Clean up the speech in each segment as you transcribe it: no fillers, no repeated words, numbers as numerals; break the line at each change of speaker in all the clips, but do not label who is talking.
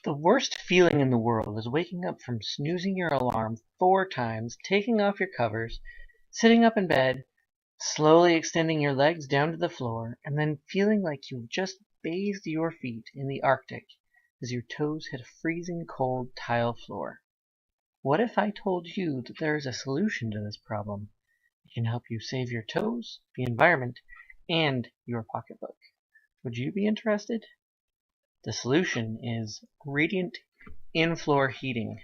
The worst feeling in the world is waking up from snoozing your alarm 4 times, taking off your covers, sitting up in bed, slowly extending your legs down to the floor, and then feeling like you've just bathed your feet in the Arctic as your toes hit a freezing cold tile floor. What if I told you that there is a solution to this problem? It can help you save your toes, the environment, and your pocketbook. Would you be interested? The solution is radiant in-floor heating.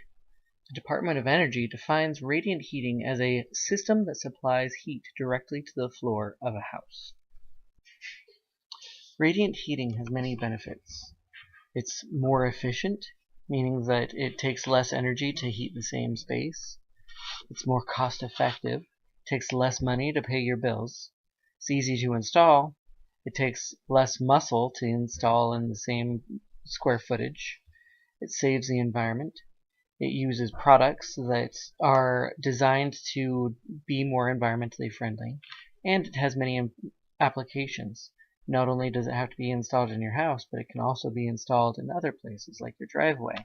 The Department of Energy defines radiant heating as a system that supplies heat directly to the floor of a house. Radiant heating has many benefits. It's more efficient, meaning that it takes less energy to heat the same space. It's more cost-effective, takes less money to pay your bills. It's easy to install. It takes less muscle to install in the same square footage. It saves the environment. It uses products that are designed to be more environmentally friendly. And it has many applications. Not only does it have to be installed in your house, but it can also be installed in other places like your driveway.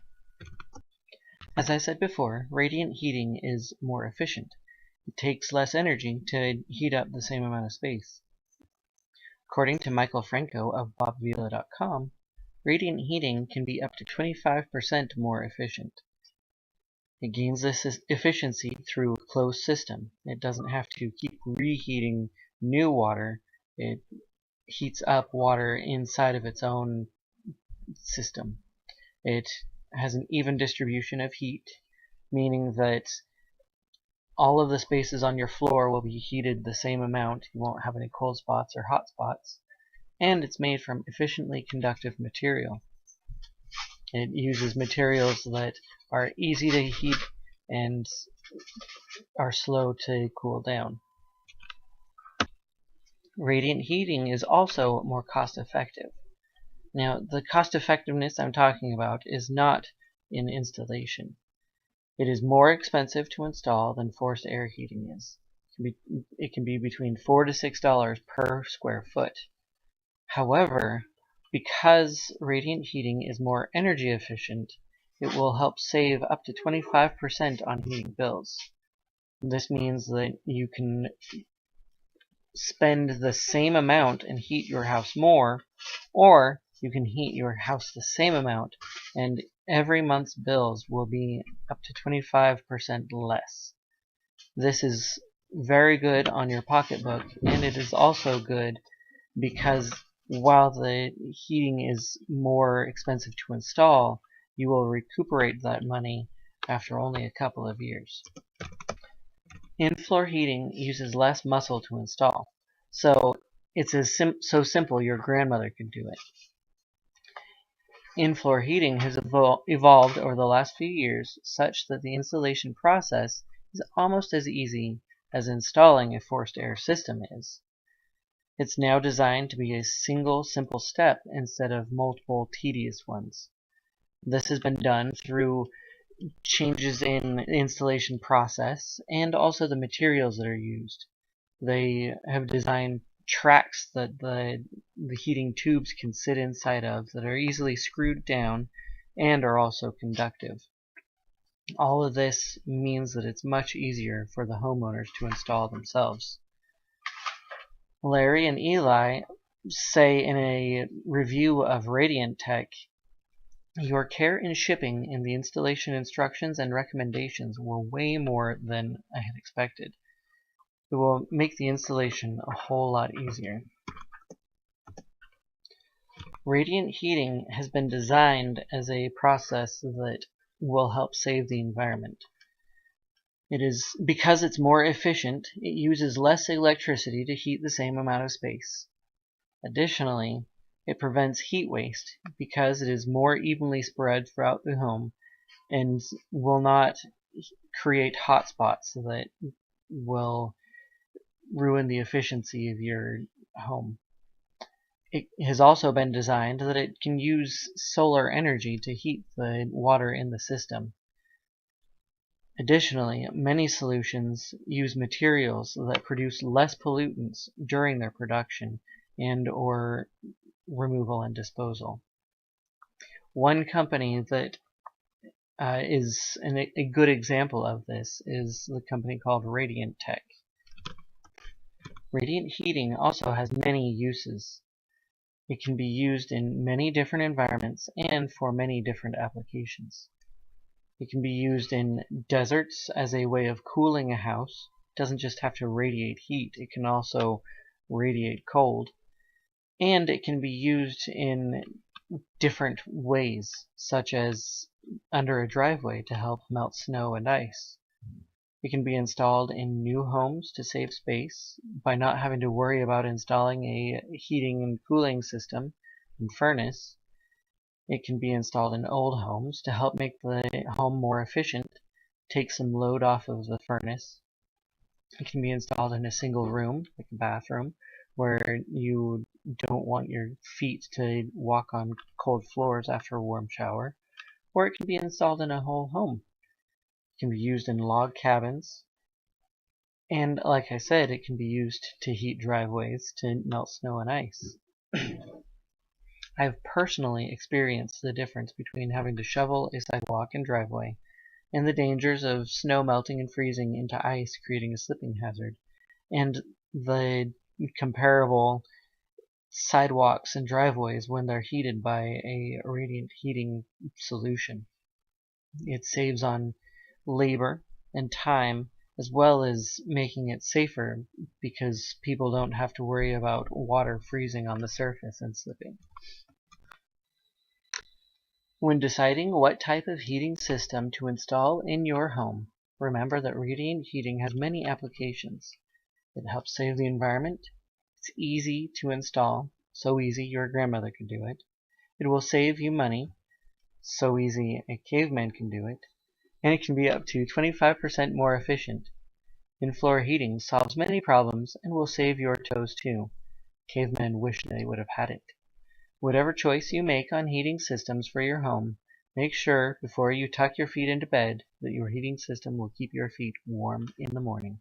As I said before, radiant heating is more efficient. It takes less energy to heat up the same amount of space. According to Michael Franco of bobvila.com, radiant heating can be up to 25% more efficient. It gains this efficiency through a closed system. It doesn't have to keep reheating new water. It heats up water inside of its own system. It has an even distribution of heat, meaning that all of the spaces on your floor will be heated the same amount. You won't have any cold spots or hot spots. And it's made from efficiently conductive material. It uses materials that are easy to heat and are slow to cool down. Radiant heating is also more cost effective. Now, the cost effectiveness I'm talking about is not in installation. It is more expensive to install than forced air heating is. It can be between $4 to $6 per square foot. However, because radiant heating is more energy efficient, it will help save up to 25% on heating bills. This means that you can spend the same amount and heat your house more, or you can heat your house the same amount and every month's bills will be up to 25% less. This is very good on your pocketbook, and it is also good because while the heating is more expensive to install, you will recuperate that money after only a couple of years. In-floor heating uses less muscle to install, so it's so simple your grandmother could do it. In-floor heating has evolved over the last few years such that the installation process is almost as easy as installing a forced air system is. It's now designed to be a single simple step instead of multiple tedious ones. This has been done through changes in the installation process and also the materials that are used. They have designed tracks that the heating tubes can sit inside of that are easily screwed down and are also conductive. All of this means that it's much easier for the homeowners to install themselves. Larry and Eli say in a review of Radiant Tech, "Your care in shipping and the installation instructions and recommendations were way more than I had expected. It will make the installation a whole lot easier." Radiant heating has been designed as a process that will help save the environment. It is because it's more efficient, it uses less electricity to heat the same amount of space. Additionally, it prevents heat waste because it is more evenly spread throughout the home and will not create hot spots that will ruin the efficiency of your home. It has also been designed that it can use solar energy to heat the water in the system. Additionally, many solutions use materials that produce less pollutants during their production and or removal and disposal. One company that is a good example of this is the company called Radiant Tech. Radiant heating also has many uses. It can be used in many different environments and for many different applications. It can be used in deserts as a way of cooling a house. It doesn't just have to radiate heat, it can also radiate cold. And it can be used in different ways, such as under a driveway to help melt snow and ice. It can be installed in new homes to save space by not having to worry about installing a heating and cooling system and furnace. It can be installed in old homes to help make the home more efficient, take some load off of the furnace. It can be installed in a single room, like a bathroom, where you don't want your feet to walk on cold floors after a warm shower. Or it can be installed in a whole home. It can be used in log cabins. And like I said, it can be used to heat driveways to melt snow and ice. I've personally experienced the difference between having to shovel a sidewalk and driveway and the dangers of snow melting and freezing into ice, creating a slipping hazard, and the comparable sidewalks and driveways when they're heated by a radiant heating solution. It saves on labor and time, as well as making it safer because people don't have to worry about water freezing on the surface and slipping. When deciding what type of heating system to install in your home, remember that radiant heating has many applications. It helps save the environment. It's easy to install, so easy your grandmother could do it. It will save you money, so easy a caveman can do it. And it can be up to 25% more efficient. In-floor heating solves many problems and will save your toes too. Cavemen wish they would have had it. Whatever choice you make on heating systems for your home, make sure before you tuck your feet into bed that your heating system will keep your feet warm in the morning.